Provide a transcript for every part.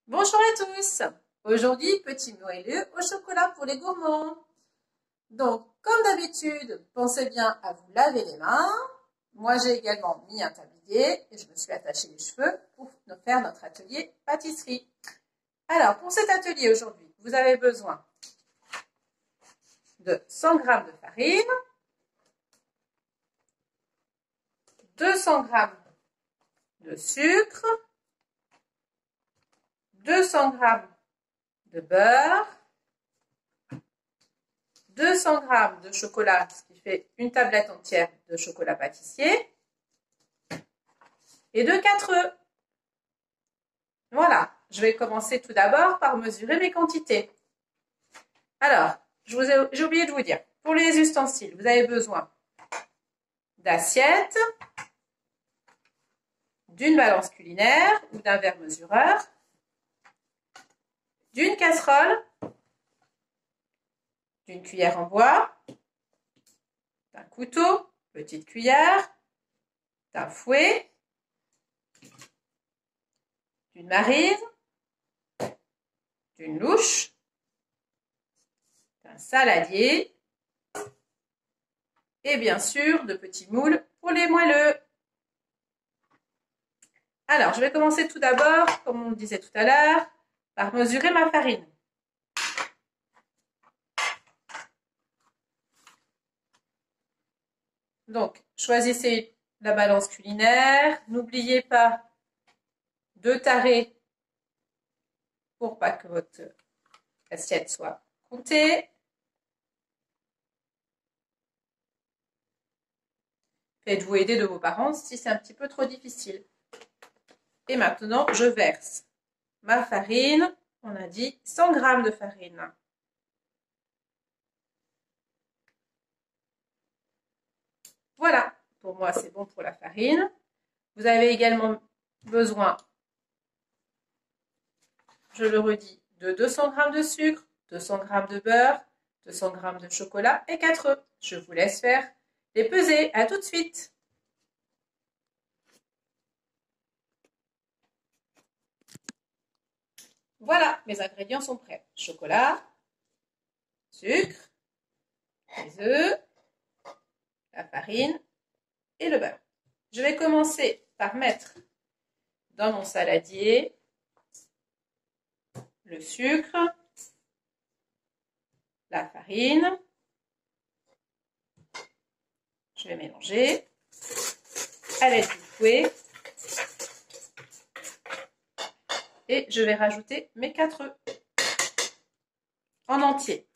Bonjour à tous. Aujourd'hui, petit moelleux au chocolat pour les gourmands. Donc, comme d'habitude, pensez bien à vous laver les mains. Moi, j'ai également mis un tablier et je me suis attaché les cheveux pour faire notre atelier pâtisserie. Alors, pour cet atelier aujourd'hui, vous avez besoin de 100 g de farine, 200 g de sucre, 200 g de beurre, 200 g de chocolat, ce qui fait une tablette entière de chocolat pâtissier, et de 4 œufs. Voilà, je vais commencer tout d'abord par mesurer mes quantités. Alors, j'ai oublié de vous dire, pour les ustensiles, vous avez besoin d'assiettes, d'une balance culinaire ou d'un verre mesureur, d'une casserole, d'une cuillère en bois, d'un couteau, petite cuillère, d'un fouet, d'une marine, d'une louche, d'un saladier et bien sûr de petits moules pour les moelleux. Alors, je vais commencer tout d'abord, comme on le disait tout à l'heure, par mesurer ma farine. Donc, choisissez la balance culinaire. N'oubliez pas de tarer pour pas que votre assiette soit comptée. Faites-vous aider de vos parents si c'est un petit peu trop difficile. Et maintenant, je verse ma farine. On a dit 100 g de farine. Voilà, pour moi, c'est bon pour la farine. Vous avez également besoin, je le redis, de 200 g de sucre, 200 g de beurre, 200 g de chocolat et 4 œufs. Je vous laisse faire les peser. À tout de suite. Voilà, mes ingrédients sont prêts. Chocolat, sucre, les œufs, la farine et le beurre. Je vais commencer par mettre dans mon saladier le sucre, la farine. Je vais mélanger à l'aide du fouet et je vais rajouter mes 4 œufs en entier.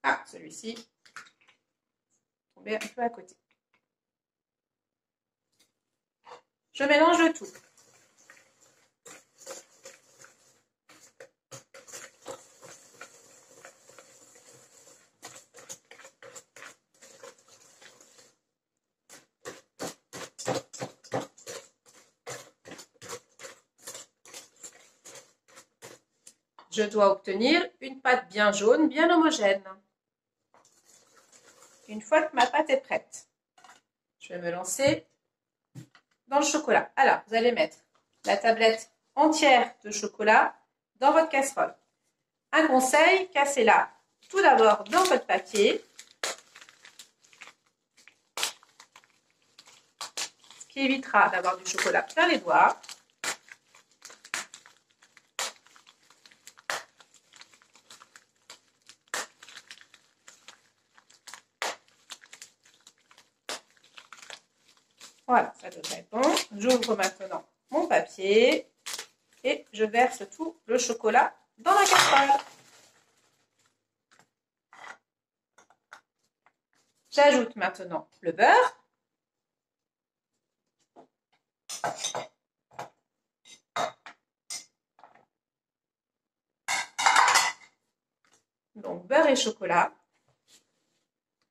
Ah, celui-ci tombé un peu à côté. Je mélange le tout. Je dois obtenir une pâte bien jaune, bien homogène. Une fois que ma pâte est prête, je vais me lancer dans le chocolat. Alors, vous allez mettre la tablette entière de chocolat dans votre casserole. Un conseil, cassez-la tout d'abord dans votre papier, ce qui évitera d'avoir du chocolat plein les doigts. Voilà, ça devrait être bon. J'ouvre maintenant mon papier et je verse tout le chocolat dans la casserole. J'ajoute maintenant le beurre. Donc beurre et chocolat.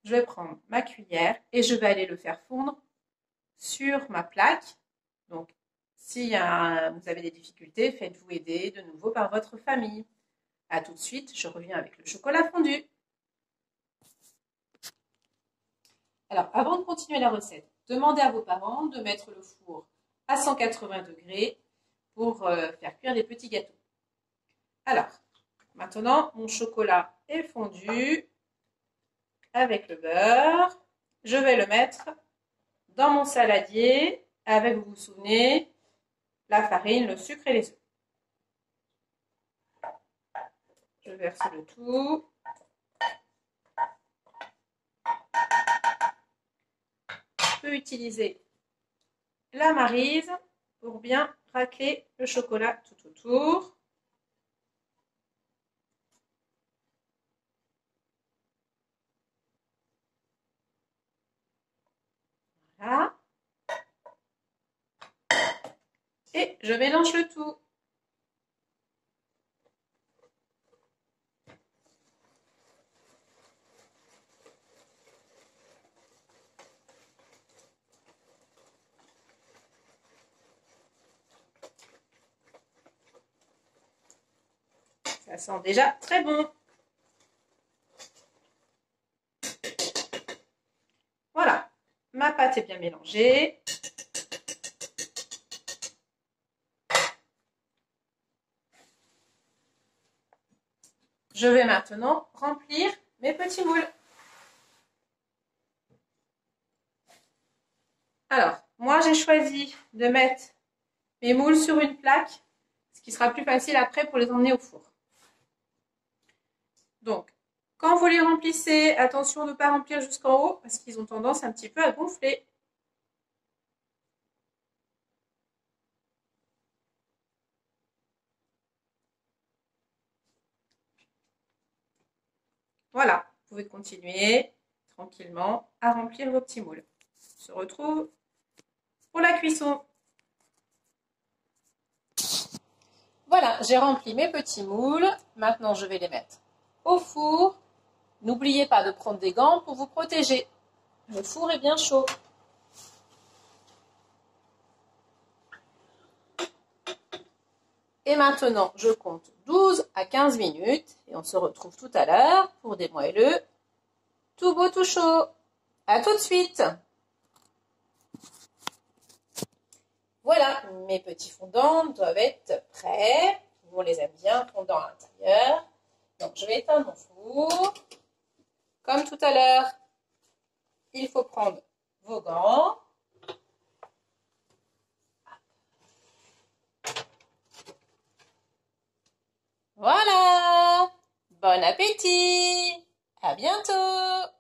Je vais prendre ma cuillère et je vais aller le faire fondre sur ma plaque. Donc Si vous avez des difficultés, faites-vous aider de nouveau par votre famille. A tout de suite, je reviens avec le chocolat fondu. Alors, avant de continuer la recette, demandez à vos parents de mettre le four à 180 degrés pour faire cuire des petits gâteaux. Alors, maintenant, mon chocolat est fondu avec le beurre. Je vais le mettre dans mon saladier avec, vous vous souvenez, la farine, le sucre et les œufs. Je verse le tout. Je peux utiliser la maryse pour bien racler le chocolat tout autour. Voilà. Et je mélange le tout. Ça sent déjà très bon. Voilà, ma pâte est bien mélangée. Je vais maintenant remplir mes petits moules. Alors, moi j'ai choisi de mettre mes moules sur une plaque, ce qui sera plus facile après pour les emmener au four. Donc, quand vous les remplissez, attention de ne pas remplir jusqu'en haut parce qu'ils ont tendance un petit peu à gonfler. Voilà, vous pouvez continuer tranquillement à remplir vos petits moules. On se retrouve pour la cuisson. Voilà, j'ai rempli mes petits moules. Maintenant, je vais les mettre au four. N'oubliez pas de prendre des gants pour vous protéger. Le four est bien chaud. Et maintenant, je compte 12 à 15 minutes et on se retrouve tout à l'heure pour des moelleux tout beau, tout chaud. À tout de suite. Voilà, mes petits fondants doivent être prêts. On les aime bien fondants à l'intérieur. Donc, je vais éteindre mon four. Comme tout à l'heure, il faut prendre vos gants. Voilà. Bon appétit. À bientôt.